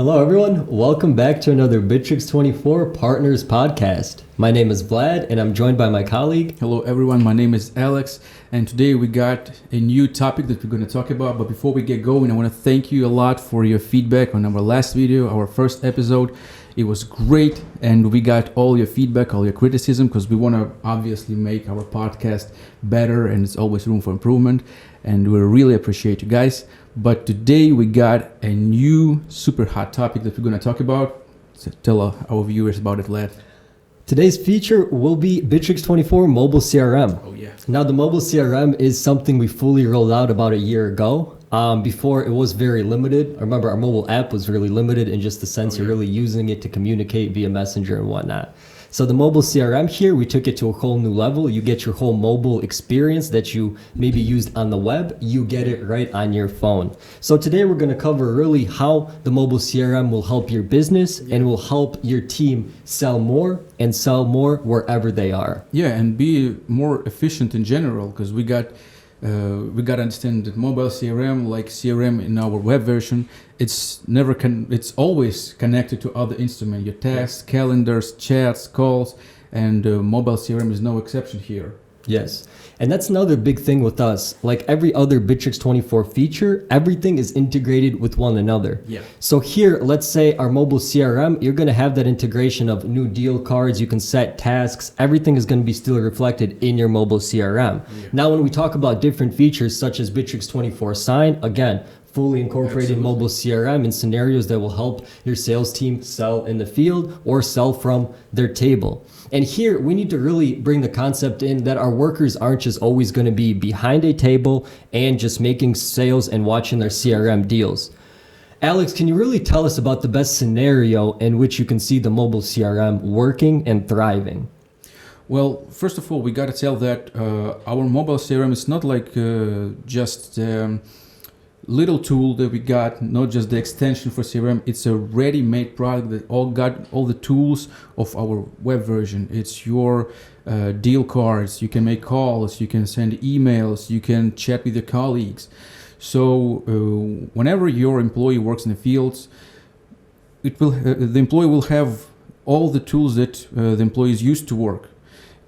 Hello, everyone. Welcome back to another Bitrix24 Partners podcast. My name is Vlad, and I'm joined by my colleague. Hello, everyone. My name is Alex, and today we got a new topic that we're going to talk about. But before we get going, I want to thank you a lot for your feedback on our last video, our first episode. It was great, and we got all your feedback, all your criticism, because we want to obviously make our podcast better, and it's always room for improvement. And we really appreciate you guys. But today we got a new super hot topic that we're going to talk about. So tell our viewers about it, Vlad. Today's feature will be Bitrix24 Mobile CRM. Oh, yeah. Now, the mobile CRM is something we fully rolled out about a year ago. Before, it was very limited. I remember our mobile app was really limited in just the sense of really using it to communicate via Messenger and whatnot. So the mobile CRM here, we took it to a whole new level. You get your whole mobile experience that you maybe used on the web. You get it right on your phone. So today we're going to cover really how the mobile CRM will help your business and will help your team sell more and sell more wherever they are. Yeah, and be more efficient in general, because we got to understand that mobile CRM, like CRM in our web version, it's always connected to other instruments, your tasks, calendars, chats, calls, and mobile CRM is no exception here. Yes. And that's another big thing with us. Like every other Bitrix24 feature, everything is integrated with one another. Yeah. So here, let's say our mobile CRM, you're going to have that integration of new deal cards. You can set tasks. Everything is going to be still reflected in your mobile CRM. Yeah. Now, when we talk about different features such as Bitrix24 Sign, again, fully incorporated mobile CRM in scenarios that will help your sales team sell in the field or sell from their table. And here we need to really bring the concept in that our workers aren't just always going to be behind a table and just making sales and watching their CRM deals. Alex, can you really tell us about the best scenario in which you can see the mobile CRM working and thriving? Well, first of all, we got to tell that our mobile CRM is not like just little tool that we got, not just the extension for CRM. It's a ready-made product that got all the tools of our web version. It's your deal cards. You can make calls. You can send emails. You can chat with your colleagues. So whenever your employee works in the fields, the employee will have all the tools that the employees used to work.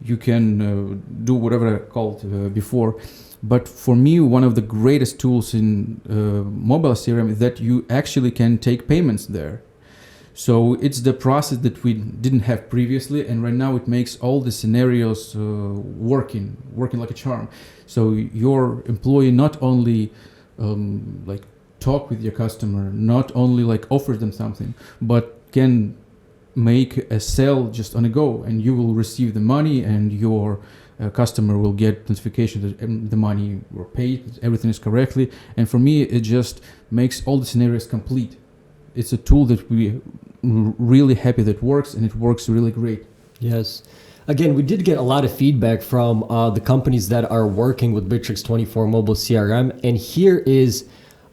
You can do whatever I called before. But for me, one of the greatest tools in mobile CRM is that you actually can take payments there. So it's the process that we didn't have previously, and right now it makes all the scenarios working like a charm. So your employee not only like talk with your customer, not only like offer them something, but can make a sale just on a go, and you will receive the money, and your customer will get notification that the money were paid, everything is correctly. And for me, it just makes all the scenarios complete. It's a tool that we really happy that works, and it works really great. Yes. Again, we did get a lot of feedback from the companies that are working with Bitrix24 Mobile CRM. And here is,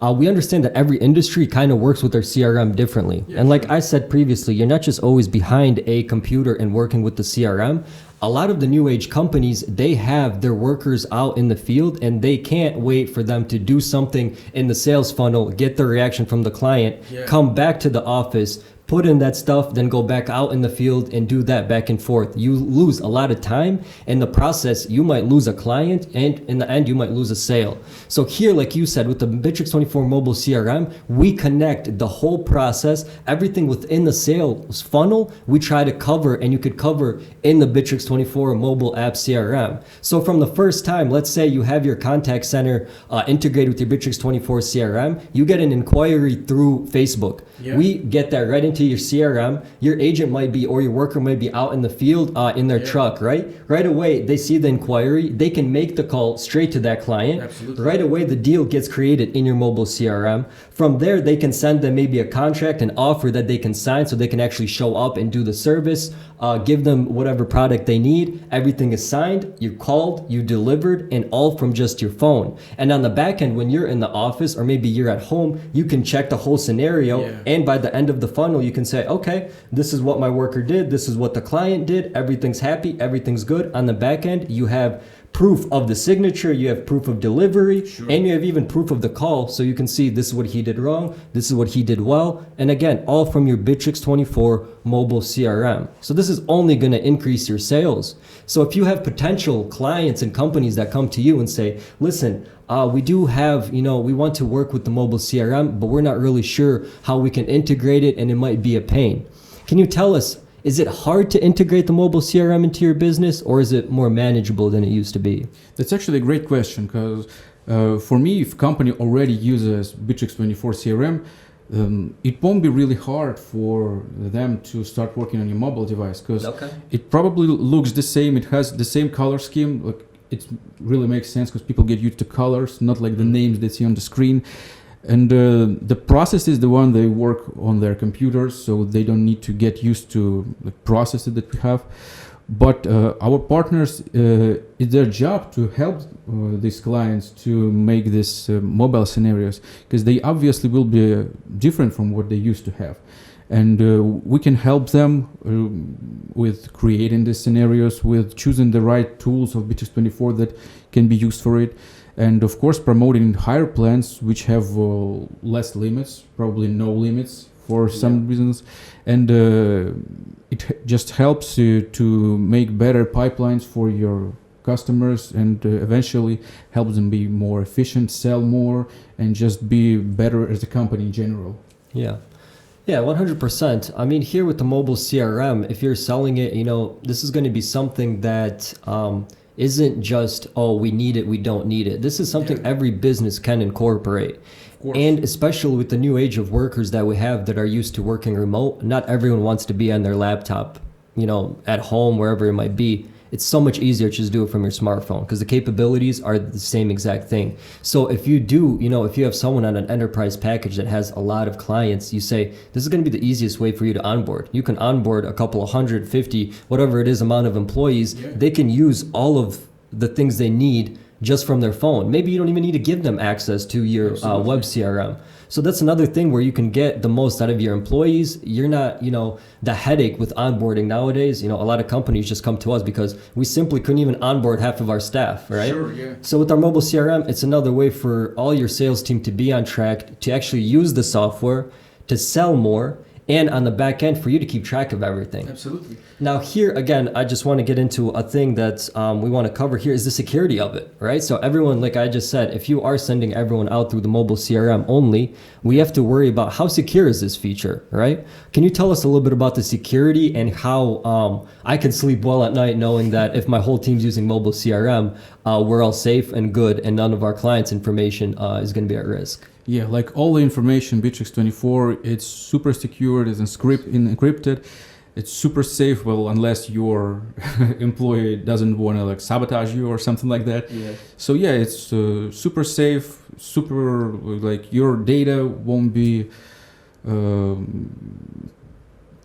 we understand that every industry kind of works with their CRM differently. Yeah, and like sure. I said previously, you're not just always behind a computer and working with the CRM. A lot of the new age companies, they have their workers out in the field, and they can't wait for them to do something in the sales funnel, get the reaction from the client, come back to the office, put in that stuff, then go back out in the field and do that back and forth. You lose a lot of time in the process. You might lose a client, and in the end, you might lose a sale. So here, like you said, with the Bitrix24 Mobile CRM, we connect the whole process, everything within the sales funnel, we try to cover, and you could cover in the Bitrix24 mobile app CRM. So from the first time, let's say you have your contact center integrated with your Bitrix24 CRM, you get an inquiry through Facebook. Yeah. We get that right into your CRM. Your agent might be, or your worker might be out in the field in their truck, right? Right away, they see the inquiry. They can make the call straight to that client. Absolutely. Right away, the deal gets created in your mobile CRM. From there, they can send them maybe a contract, an offer that they can sign so they can actually show up and do the service, give them whatever product they need. Everything is signed, you called, you delivered, and all from just your phone. And on the back end, when you're in the office or maybe you're at home, you can check the whole scenario. Yeah. And by the end of the funnel, you can say, okay, this is what my worker did. This is what the client did. Everything's happy. Everything's good. On the back end, you have proof of the signature, you have proof of delivery, Sure. and you have even proof of the call. So you can see this is what he did wrong, this is what he did well. And again, all from your Bitrix24 mobile CRM. So this is only going to increase your sales. So if you have potential clients and companies that come to you and say, listen, we do have, we want to work with the mobile CRM, but we're not really sure how we can integrate it, and it might be a pain. Can you tell us, is it hard to integrate the mobile CRM into your business, or is it more manageable than it used to be? That's actually a great question, because for me, if company already uses Bitrix24 CRM, it won't be really hard for them to start working on your mobile device, because it probably looks the same. It has the same color scheme. Like, it really makes sense because people get used to colors, not like the names they see on the screen. And the process is the one they work on their computers, so they don't need to get used to the processes that we have. But our partners, it's their job to help these clients to make these mobile scenarios, because they obviously will be different from what they used to have. And we can help them with creating these scenarios, with choosing the right tools of Bitrix24 that can be used for it. And of course, promoting higher plans which have less limits, probably no limits for some reasons. And it just helps you to make better pipelines for your customers, and eventually helps them be more efficient, sell more, and just be better as a company in general. Yeah. Yeah, 100%. I mean, here with the mobile CRM, if you're selling it, this is going to be something that isn't just, oh, we need it, we don't need it. This is something every business can incorporate. And especially with the new age of workers that we have that are used to working remote, not everyone wants to be on their laptop, at home, wherever it might be. It's so much easier to just do it from your smartphone, because the capabilities are the same exact thing. So if you do, if you have someone on an enterprise package that has a lot of clients, you say, this is going to be the easiest way for you to onboard. You can onboard a couple 150, whatever it is, amount of employees. Yeah. They can use all of the things they need just from their phone. Maybe you don't even need to give them access to your web CRM. So that's another thing where you can get the most out of your employees. You're not, the headache with onboarding nowadays. A lot of companies just come to us because we simply couldn't even onboard half of our staff, right? Sure, yeah. So with our mobile CRM, it's another way for all your sales team to be on track, to actually use the software, to sell more, and on the back end for you to keep track of everything. Absolutely. Now here, again, I just want to get into a thing that we want to cover here is the security of it, right? So everyone, like I just said, if you are sending everyone out through the mobile CRM only, we have to worry about how secure is this feature, right? Can you tell us a little bit about the security and how I can sleep well at night knowing that if my whole team's using mobile CRM, we're all safe and good and none of our clients' information is going to be at risk? Yeah, like all the information, Bitrix24, it's super secure, it's encrypted, it's super safe, well, unless your employee doesn't want to sabotage you or something like that. Yeah. So yeah, it's super safe, super, your data won't be,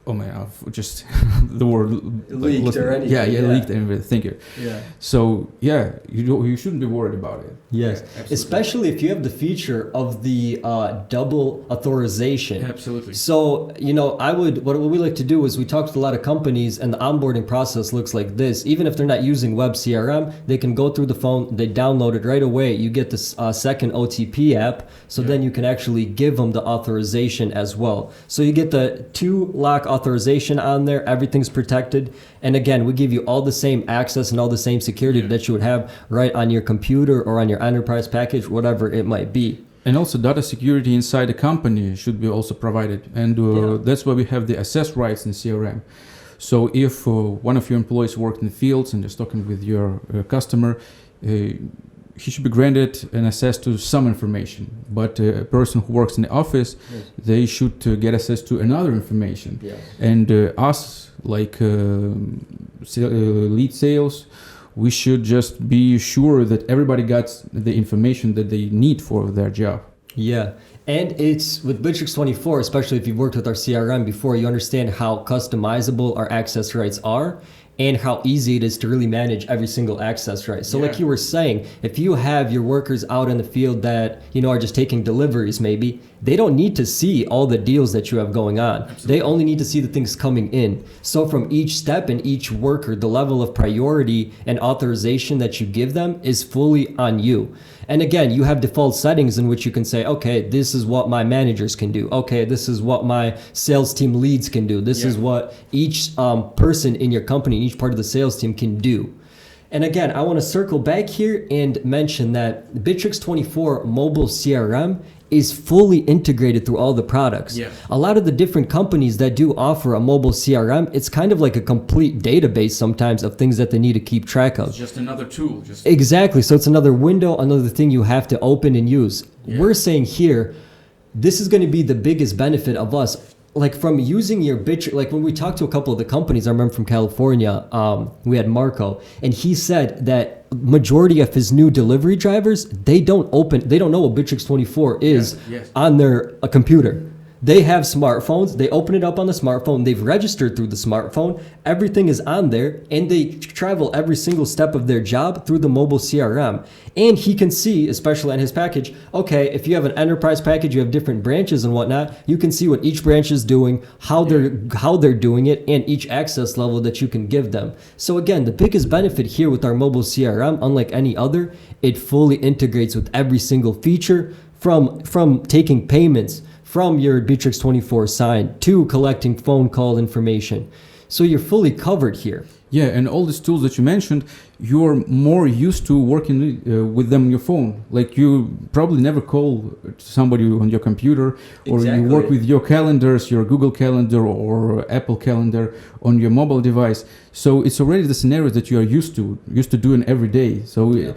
oh man, I've just the word leaked or anything. Yeah, leaked and everything. Thank you. Yeah. So yeah, you shouldn't be worried about it. Yes, yeah, especially if you have the feature of the double authorization. Absolutely. So what we like to do is we talk to a lot of companies, and the onboarding process looks like this. Even if they're not using web CRM, they can go through the phone, they download it right away. You get this second OTP app, so then you can actually give them the authorization as well. So you get the 2-lock authorization on there, everything's protected, and again, we give you all the same access and all the same security that you would have right on your computer or on your enterprise package, whatever it might be. And also data security inside the company should be also provided, and that's why we have the access rights in CRM. So if one of your employees worked in the fields and is talking with your customer, he should be granted an access to some information, but a person who works in the office, they should get access to another information. Yes. And us, lead sales, we should just be sure that everybody got the information that they need for their job. Yeah. And it's with Bitrix24, especially if you've worked with our CRM before, you understand how customizable our access rights are. and how easy it is to really manage every single access, right? So like you were saying, if you have your workers out in the field that, are just taking deliveries maybe, they don't need to see all the deals that you have going on. Absolutely. They only need to see the things coming in. So from each step and each worker, the level of priority and authorization that you give them is fully on you. And again, you have default settings in which you can say, okay, this is what my managers can do. Okay, this is what my sales team leads can do. This is what each person in your company, each part of the sales team can do. And again, I want to circle back here and mention that Bitrix24 Mobile CRM is fully integrated through all the products. Yeah. A lot of the different companies that do offer a mobile CRM, it's kind of like a complete database sometimes of things that they need to keep track of. It's just another tool. Exactly. So it's another window, another thing you have to open and use. Yeah. We're saying here, this is going to be the biggest benefit of us. Like from using your Bitrix, like when we talked to a couple of the companies, I remember from California, we had Marco, and he said that majority of his new delivery drivers, they don't know what Bitrix24 is on their computer. They have smartphones, they open it up on the smartphone, they've registered through the smartphone, everything is on there, and they travel every single step of their job through the mobile CRM. And he can see, especially on his package, okay, if you have an enterprise package, you have different branches and whatnot, you can see what each branch is doing, how they're doing it, and each access level that you can give them. So again, the biggest benefit here with our mobile CRM, unlike any other, it fully integrates with every single feature, from taking payments, from your Bitrix24 sign to collecting phone call information. So you're fully covered here. Yeah, and all these tools that you mentioned, you're more used to working with them on your phone. Like you probably never call somebody on your computer, or you work with your calendars, your Google Calendar or Apple Calendar on your mobile device. So it's already the scenarios that you are used to doing every day. So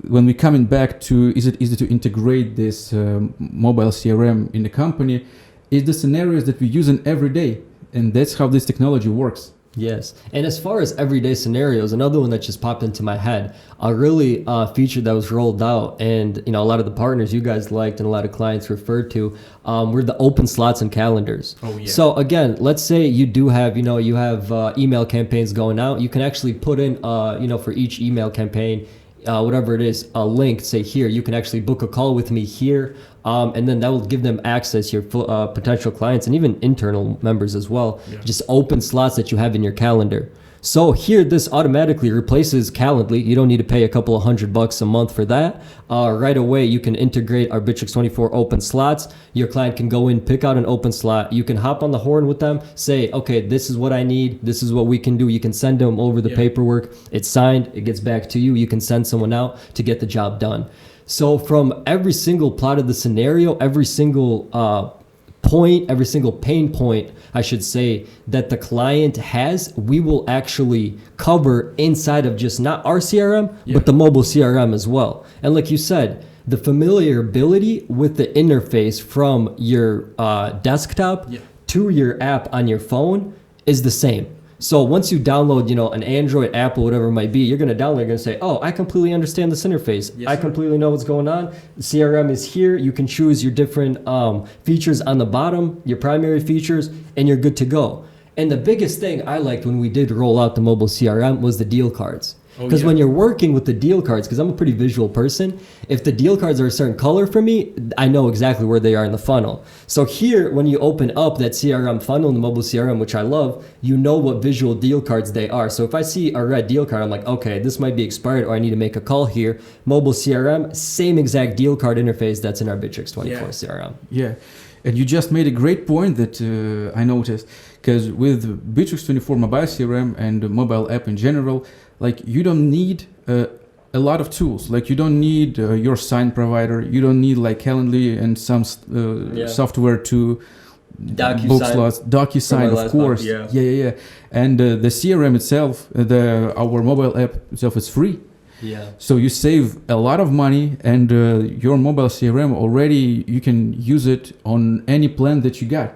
when we're coming back to, is it easy to integrate this mobile CRM in the company, is the scenarios that we use in every day. And that's how this technology works. Yes. And as far as everyday scenarios, another one that just popped into my head, a really feature that was rolled out, and a lot of the partners you guys liked and a lot of clients referred to, were the open slots and calendars. Oh, yeah. So again, let's say you do have, you have email campaigns going out. You can actually put in, for each email campaign, whatever it is, a link, say here, you can actually book a call with me here. And then that will give them access, your potential clients and even internal members as well, just open slots that you have in your calendar. So here, this automatically replaces Calendly. You don't need to pay a couple of $100 a month for that. Right away, you can integrate our Bitrix24 open slots. Your client can go in, pick out an open slot. You can hop on the horn with them, say, okay, this is what I need. This is what we can do. You can send them over the paperwork. It's signed. It gets back to you. You can send someone out to get the job done. So from every single plot of the scenario, every single point, every single pain point, I should say, that the client has, we will actually cover inside of just not our CRM, but the mobile CRM as well. And like you said, the familiarity with the interface from your desktop to your app on your phone is the same. So once you download, an Android, Apple, whatever it might be, you're going to download, you're going to say, oh, I completely understand this interface. Yes, I completely know what's going on. The CRM is here. You can choose your different features on the bottom, your primary features, and you're good to go. And the biggest thing I liked when we did roll out the mobile CRM was the deal cards. Because when you're working with the deal cards, because I'm a pretty visual person, if the deal cards are a certain color for me, I know exactly where they are in the funnel. So here, when you open up that CRM funnel in the mobile CRM, which I love, you know what visual deal cards they are. So if I see a red deal card, I'm like, okay, this might be expired, or I need to make a call here. Mobile CRM, same exact deal card interface that's in our Bitrix24 CRM. Yeah. And you just made a great point that I noticed, because with Bitrix24 Mobile CRM and the mobile app in general, like you don't need a lot of tools. Like you don't need your sign provider. You don't need like Calendly and some software to book slots. DocuSign, of course. Yeah. And the CRM itself, our mobile app itself is free. Yeah. So you save a lot of money, and your mobile CRM already, you can use it on any plan that you got.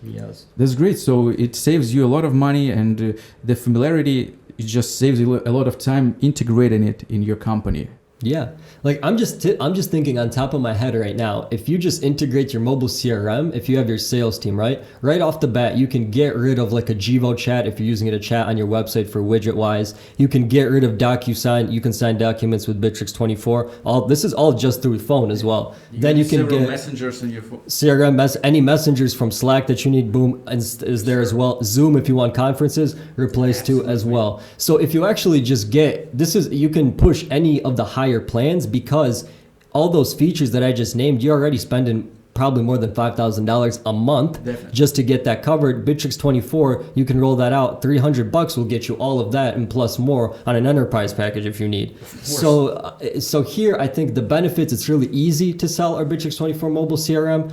Yes. That's great. So it saves you a lot of money, and the familiarity, it just saves you a lot of time integrating it in your company. Yeah. Like I'm just thinking on top of my head right now, if you just integrate your mobile CRM, if you have your sales team, right off the bat, you can get rid of like a Gvo chat if you're using it to chat on your website for widget wise. You can get rid of DocuSign. You can sign documents with Bitrix24. This is all just through phone as well. Then you can get messengers in your phone. CRM, any messengers from Slack that you need, boom, is there as well. Zoom, if you want conferences, replace too as well. So if you actually just you can push any of the higher plans because all those features that I just named, you're already spending probably more than $5,000 a month. Definitely. Just to get that covered. Bitrix24, you can roll that out. $300 will get you all of that and plus more on an enterprise package if you need. So here I think the benefits, it's really easy to sell our Bitrix24 Mobile CRM.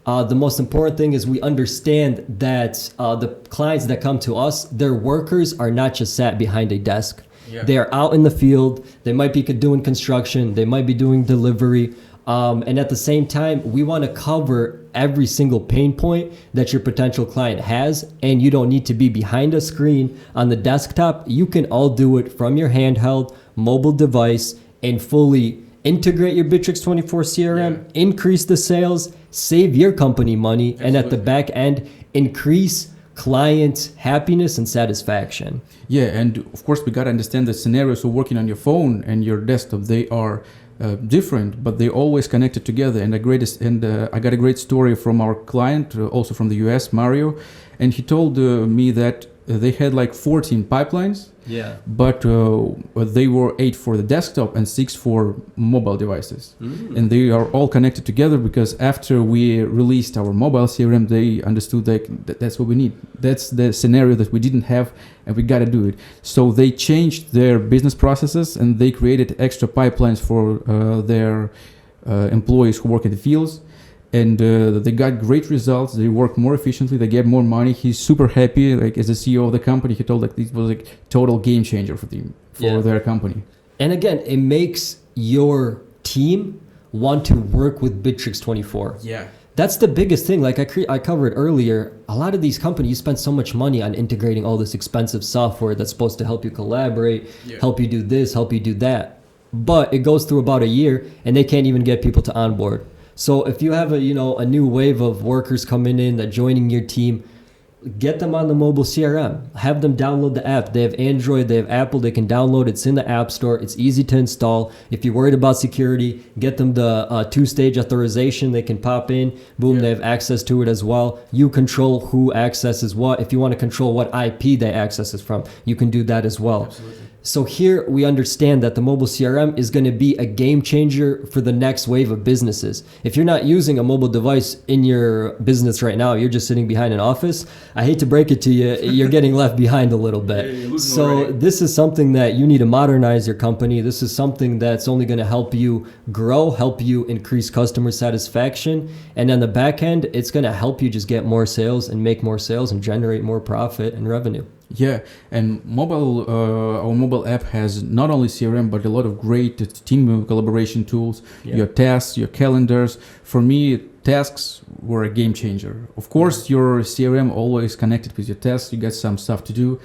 The most important thing is we understand that the clients that come to us, their workers are not just sat behind a desk. Yeah. They are out in the field. They might be doing construction. They might be doing delivery. And at the same time, we want to cover every single pain point that your potential client has. And you don't need to be behind a screen on the desktop. You can all do it from your handheld mobile device and fully integrate your Bitrix24 CRM, increase the sales, save your company money, Absolutely. and at the back end, increase client happiness and satisfaction. Yeah, and of course we got to understand the scenarios of working on your phone and your desktop. They are different, but they're always connected together. And I got a great story from our client, also from the US, Mario, and he told me that they had like 14 pipelines. Yeah. But they were 8 for the desktop and 6 for mobile devices. And they are all connected together because after we released our mobile CRM, they understood that that's what we need. That's the scenario that we didn't have and we got to do it. So they changed their business processes and they created extra pipelines for their employees who work in the fields. And they got great results. They work more efficiently. They get more money. He's super happy. Like as the CEO of the company, he told like this was like total game changer for their company. And again, it makes your team want to work with Bitrix24. Yeah. That's the biggest thing. Like I covered earlier, a lot of these companies spend so much money on integrating all this expensive software that's supposed to help you collaborate, help you do this, help you do that. But it goes through about a year and they can't even get people to onboard. So if you have a new wave of workers coming in that joining your team, get them on the mobile CRM. Have them download the app. They have Android, they have Apple, they can download. It's in the App Store. It's easy to install. If you're worried about security, get them the two-stage authorization. They can pop in. Boom, they have access to it as well. You control who accesses what. If you want to control what IP they access from, you can do that as well. Absolutely. So here we understand that the mobile CRM is going to be a game changer for the next wave of businesses. If you're not using a mobile device in your business right now, you're just sitting behind an office, I hate to break it to you, you're getting left behind a little bit. So this is something that you need to modernize your company. This is something that's only going to help you grow, help you increase customer satisfaction. And on the back end, it's going to help you just get more sales and make more sales and generate more profit and revenue. Yeah, and our mobile app has not only CRM but a lot of great team collaboration tools. Your tasks, your calendars. For me, tasks were a game changer. Of course, your CRM always connected with your tasks. You got some stuff to do,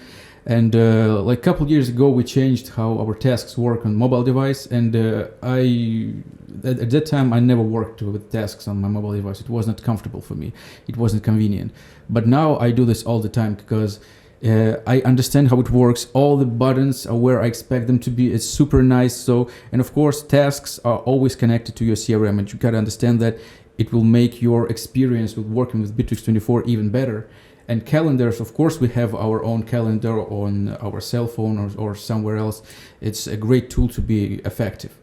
and like a couple years ago, we changed how our tasks work on mobile device. And at that time, I never worked with tasks on my mobile device. It was not comfortable for me. It wasn't convenient. But now I do this all the time because I understand how it works. All the buttons are where I expect them to be. It's super nice. So, and of course, tasks are always connected to your CRM, and you gotta understand that it will make your experience with working with Bitrix24 even better. And calendars, of course, we have our own calendar on our cell phone or somewhere else. It's a great tool to be effective.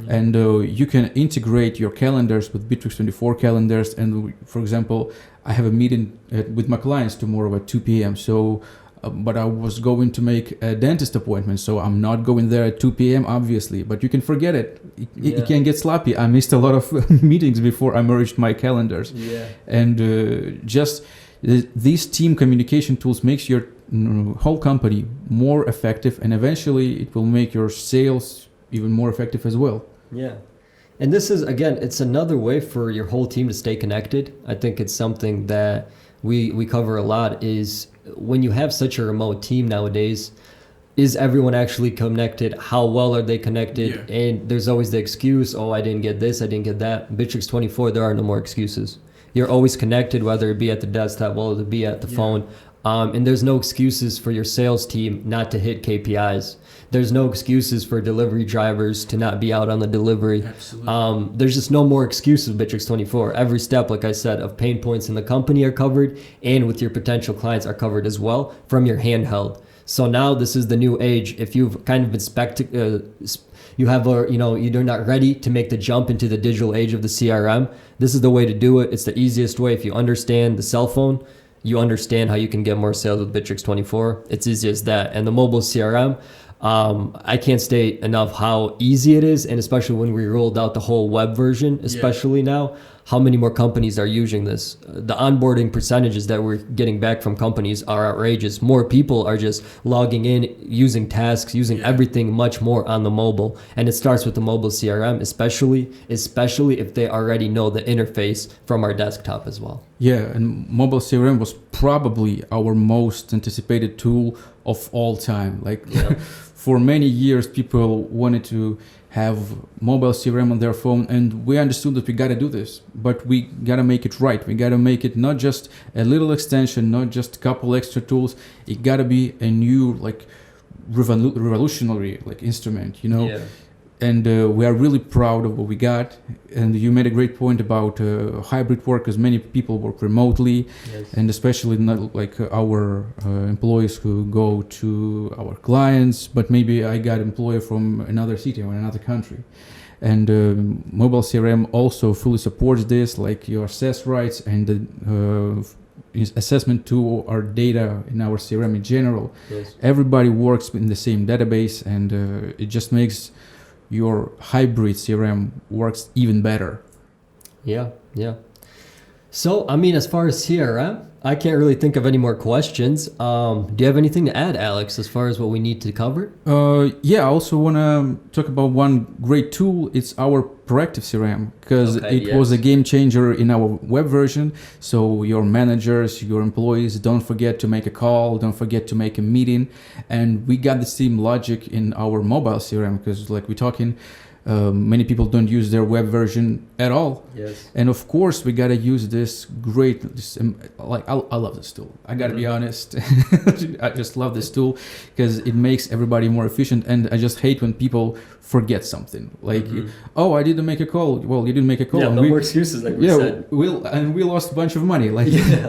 And you can integrate your calendars with Bitrix24 calendars. And for example, I have a meeting with my clients tomorrow at 2 p.m. So, but I was going to make a dentist appointment, so I'm not going there at 2 p.m. obviously. But you can forget it. It can get sloppy. I missed a lot of meetings before I merged my calendars. And just these team communication tools makes your whole company more effective, and eventually it will make your sales even more effective as well. Yeah. And this is, again, it's another way for your whole team to stay connected. I think it's something that we cover a lot is when you have such a remote team nowadays, is everyone actually connected? How well are they connected? Yeah. And there's always the excuse, oh, I didn't get this, I didn't get that. Bitrix24, there are no more excuses. You're always connected, whether it be at the desktop, whether it be at the phone. And there's no excuses for your sales team not to hit KPIs. There's no excuses for delivery drivers to not be out on the delivery. Absolutely. There's just no more excuses with Bitrix24. Every step, like I said, of pain points in the company are covered, and with your potential clients are covered as well from your handheld. So now this is the new age. If you've kind of been you're not ready to make the jump into the digital age of the CRM, this is the way to do it. It's the easiest way. If you understand the cell phone, you understand how you can get more sales with Bitrix24. It's easy as that. And the mobile CRM, I can't state enough how easy it is, and especially when we rolled out the whole web version, especially now, how many more companies are using this. The onboarding percentages that we're getting back from companies are outrageous. More people are just logging in, using tasks, using everything much more on the mobile. And it starts with the mobile CRM, especially if they already know the interface from our desktop as well. Yeah, and mobile CRM was probably our most anticipated tool of all time. For many years, people wanted to have mobile CRM on their phone, and we understood that we got to do this, but we got to make it right. We got to make it not just a little extension, not just a couple extra tools. It got to be a new, revolutionary, instrument, And we are really proud of what we got. And you made a great point about hybrid work, because many people work remotely, and especially not our employees who go to our clients, but maybe I got employee from another city or another country. And mobile CRM also fully supports this, like your access rights and the assessment to our data in our CRM in general. Everybody works in the same database, and it just makes your hybrid CRM works even better. Yeah. So, as far as CRM, I can't really think of any more questions. Do you have anything to add, Alex, as far as what we need to cover? I also want to talk about one great tool. It's our proactive CRM, because it was a game changer in our web version. So your managers, your employees, don't forget to make a call, don't forget to make a meeting. And we got the same logic in our mobile CRM, because we're talking, many people don't use their web version at all. And of course, we got to use this great, I love this tool. I got to be honest. I just love this tool because it makes everybody more efficient. And I just hate when people forget something. Oh, I didn't make a call. Well, you didn't make a call. Yeah, no more excuses, like we said. We lost a bunch of money.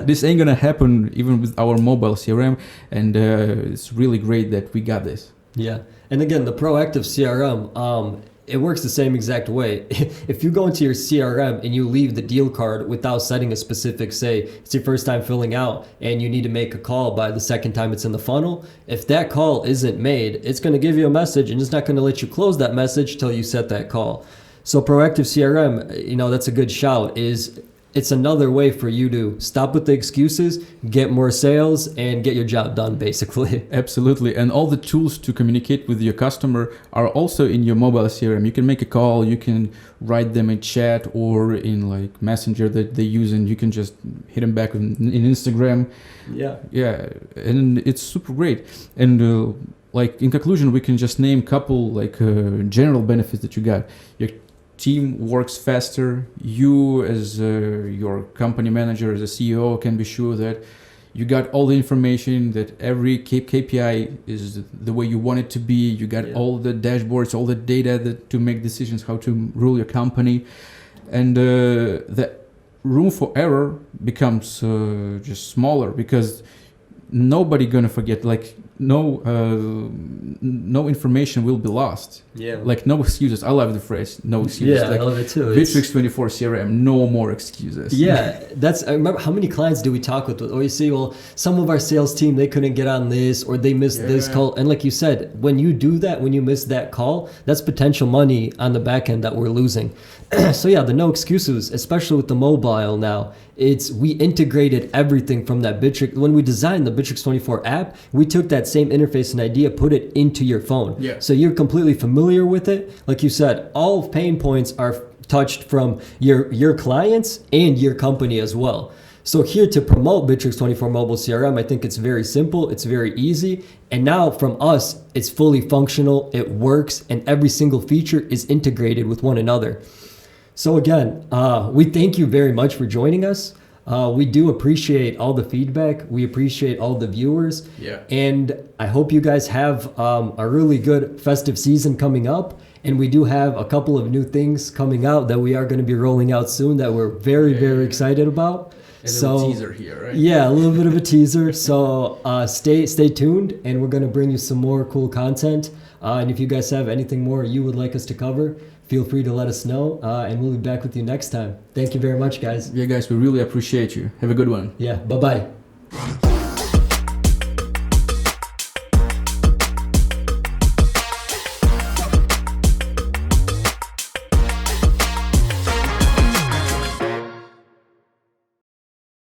This ain't going to happen even with our mobile CRM. And it's really great that we got this. Yeah. And again, the proactive CRM, it works the same exact way. If you go into your CRM and you leave the deal card without setting a specific, say, it's your first time filling out and you need to make a call by the second time it's in the funnel, if that call isn't made, it's going to give you a message and it's not going to let you close that message till you set that call. So proactive CRM, that's a good shout, it's another way for you to stop with the excuses, get more sales, and get your job done, basically. Absolutely. And all the tools to communicate with your customer are also in your mobile CRM. You can make a call, you can write them in chat or in Messenger that they use, and you can just hit them back in Instagram. Yeah. And it's super great. And in conclusion, we can just name a couple general benefits that you got. Your team works faster. You as your company manager, as a CEO, can be sure that you got all the information, that every KPI is the way you want it to be. You got all the dashboards, all the data to make decisions how to rule your company. And the room for error becomes just smaller, because nobody gonna forget, no information will be lost. No excuses. I love the phrase, no excuses. I love it too. Bitrix24 CRM, no more excuses. I remember, how many clients do we talk with? Or you see, well, some of our sales team, they couldn't get on this, or they missed this call. And like you said, when you do that, when you miss that call, that's potential money on the back end that we're losing. So the no excuses, especially with the mobile now, we integrated everything from that Bitrix. When we designed the Bitrix24 app, we took that same interface and idea, put it into your phone. So you're completely familiar with it. Like you said, all pain points are touched from your clients and your company as well. So here to promote Bitrix24 Mobile CRM, I think it's very simple, it's very easy, and now from us, it's fully functional, it works, and every single feature is integrated with one another. So again, we thank you very much for joining us. We do appreciate all the feedback. We appreciate all the viewers. Yeah. And I hope you guys have a really good festive season coming up. And we do have a couple of new things coming out that we are going to be rolling out soon that we're very excited about. A little teaser here, right? Yeah, a little bit of a teaser. So stay tuned, and we're going to bring you some more cool content. And if you guys have anything more you would like us to cover, feel free to let us know, and we'll be back with you next time. Thank you very much, guys. Yeah, guys, we really appreciate you. Have a good one. Yeah, bye-bye.